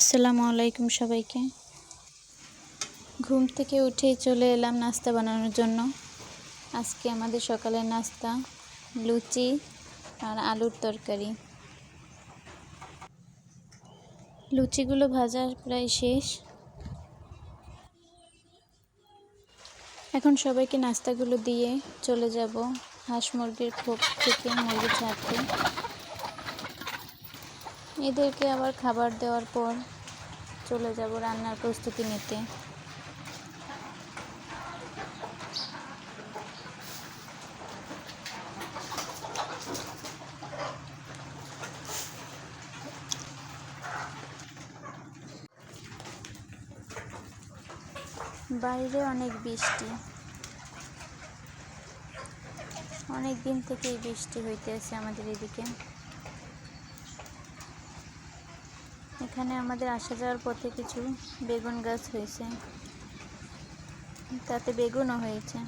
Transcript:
আসসালামু আলাইকুম সবাইকে। ঘুম থেকে উঠেই চলে এলাম নাস্তা বানানোর জন্য। আজকে আমাদের সকালের নাস্তা লুচি আর আলুর তরকারি। লুচিগুলো ভাজা প্রায় শেষ। এখন সবাইকে নাস্তাগুলো দিয়ে চলে যাব হাঁস মুরগির খোপ থেকে মুরগি ছাড়তে। এদেরকে আবার খাবার দেওয়ার পর চলে যাব রান্নার প্রস্তুতি নিতে। বাইরে অনেক বৃষ্টি, অনেক দিন থেকেই বৃষ্টি হইতেছে আমাদের এদিকে। এখানে আমাদের আসা যাওয়ার পথে কিছু বেগুন গাছ হয়েছে, তাতে বেগুনও হয়েছে।